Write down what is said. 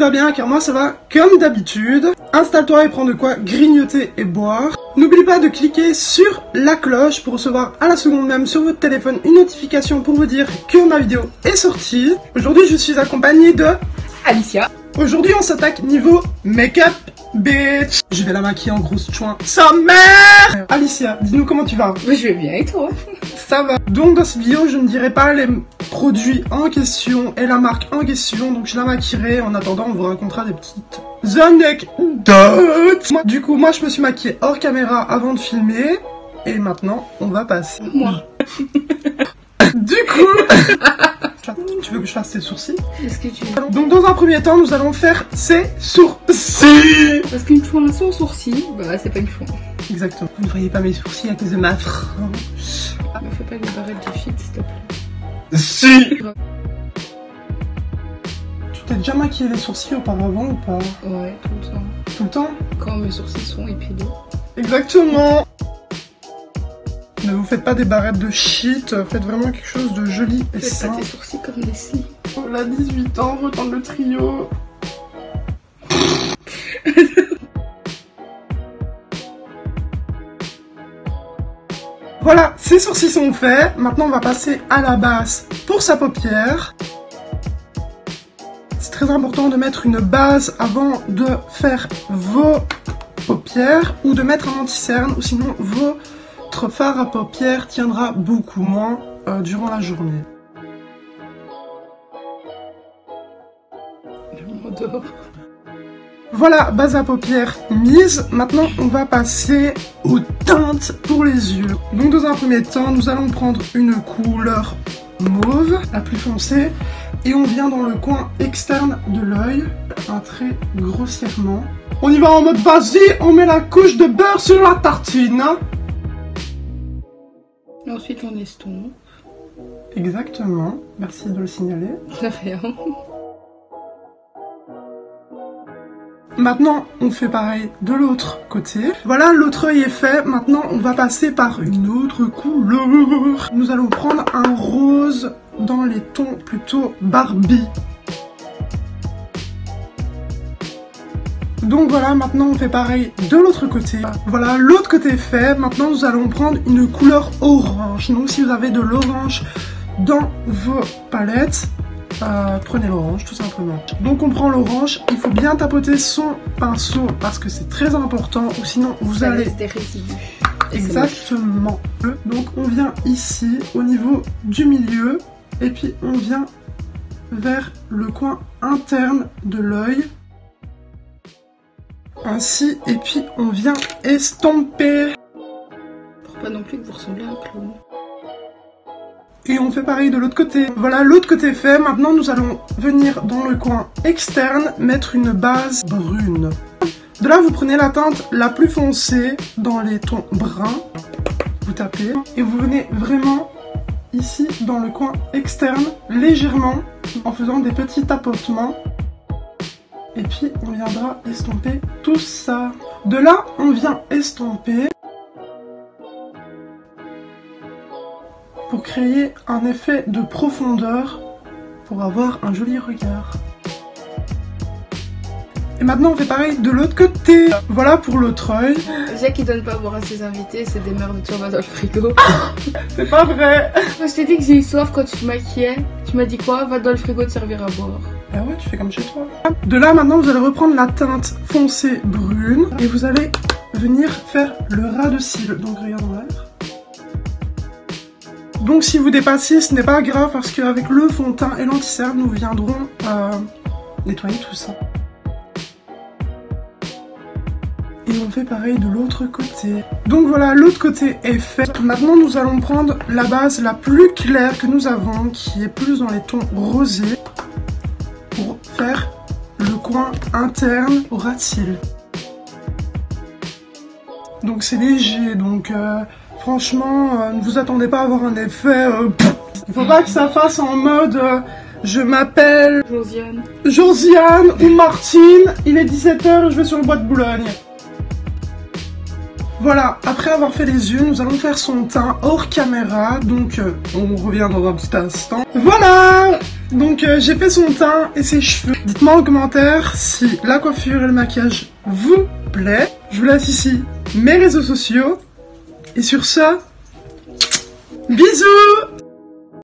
vas bien, car moi ça va comme d'habitude. Installe-toi et prends de quoi grignoter et boire. N'oublie pas de cliquer sur la cloche pour recevoir à la seconde même sur votre téléphone une notification pour vous dire que ma vidéo est sortie. Aujourd'hui je suis accompagnée de Alicia. Aujourd'hui on s'attaque niveau make-up, bitch. Je vais la maquiller en grosse chouin. Sa mère. Alicia, dis-nous comment tu vas. Je vais bien et toi? Ça va. Donc dans cette vidéo je ne dirai pas les produits en question et la marque en question. Donc je la maquillerai. En attendant on vous racontera des petites anecdotes. Du coup moi je me suis maquillée hors caméra avant de filmer. Et maintenant on va passer. Moi. Du coup... Tu veux que je fasse tes sourcils? Est-ce que tu veux? Donc dans un premier temps, nous allons faire ses sourcils. Parce qu'une fois sans sourcils, bah c'est pas une fois. Exactement. Vous ne voyez pas mes sourcils à cause de ma frange. Me fais pas des barrettes de fit, s'il te plaît. Si. Tu t'es déjà maquillé les sourcils auparavant ou pas? Ouais, tout le temps. Tout le temps? Quand mes sourcils sont épilés. Exactement. Ne vous faites pas des barrettes de shit, faites vraiment quelque chose de joli et Faites sain. pas tes sourcils comme des scies. On a 18 ans, retente le trio. Voilà, ses sourcils sont faits. Maintenant, on va passer à la base pour sa paupière. C'est très important de mettre une base avant de faire vos paupières ou de mettre un anti-cerne ou sinon votre fard à paupières tiendra beaucoup moins durant la journée. Je m'endors. Voilà, base à paupières mise. Maintenant, on va passer aux teintes pour les yeux. Donc, dans un premier temps, nous allons prendre une couleur mauve, la plus foncée, et on vient dans le coin externe de l'œil, un trait grossièrement. On y va en mode vas-y, on met la couche de beurre sur la tartine. Et ensuite on estompe. Exactement, merci de le signaler. De rien. Maintenant, on fait pareil de l'autre côté. Voilà, l'autre œil est fait. Maintenant, on va passer par une autre couleur. Nous allons prendre un rose dans les tons plutôt Barbie. Donc voilà, maintenant on fait pareil de l'autre côté. Voilà, l'autre côté est fait. Maintenant, nous allons prendre une couleur orange. Donc si vous avez de l'orange dans vos palettes, prenez l'orange tout simplement. Donc on prend l'orange, il faut bien tapoter son pinceau parce que c'est très important ou sinon vous allez... des résidus. Exactement. Donc on vient ici au niveau du milieu et puis on vient vers le coin interne de l'œil. Ainsi, et puis on vient estomper. Pour pas non plus que vous ressemblez à un clown. Et on fait pareil de l'autre côté. Voilà, l'autre côté est fait. Maintenant, nous allons venir dans le coin externe, mettre une base brune. De là, vous prenez la teinte la plus foncée dans les tons bruns. Vous tapez. Et vous venez vraiment ici, dans le coin externe, légèrement, en faisant des petits tapotements. Et puis, on viendra estomper tout ça. De là, on vient estomper. Pour créer un effet de profondeur, pour avoir un joli regard. Et maintenant on fait pareil de l'autre côté. Voilà pour l'autre œil. Jacques qui donne pas à boire à ses invités, c'est des merdes de toi dans le frigo. C'est pas vrai. Moi je t'ai dit que j'ai eu soif quand tu te maquillais. Tu m'as dit quoi? Va dans le frigo te servir à boire. Ah ouais, tu fais comme chez toi. De là maintenant vous allez reprendre la teinte foncée brune et vous allez venir faire le ras de cils. Donc regarde en l'air. Donc si vous dépassez, ce n'est pas grave parce qu'avec le fond de teint et l'anti-cerne, nous viendrons nettoyer tout ça. Et on fait pareil de l'autre côté. Donc voilà, l'autre côté est fait. Maintenant, nous allons prendre la base la plus claire que nous avons, qui est plus dans les tons rosés, pour faire le coin interne au ras de cils. Donc c'est léger, donc... franchement, ne vous attendez pas à avoir un effet... Il faut pas que ça fasse en mode je m'appelle Josiane ou Martine, il est 17h et je vais sur le bois de Boulogne. Voilà, après avoir fait les yeux, nous allons faire son teint hors caméra, donc on revient dans un petit instant. Voilà! Donc j'ai fait son teint et ses cheveux. Dites-moi en commentaire si la coiffure et le maquillage vous plaît. Je vous laisse ici mes réseaux sociaux. Et sur ce, bisous!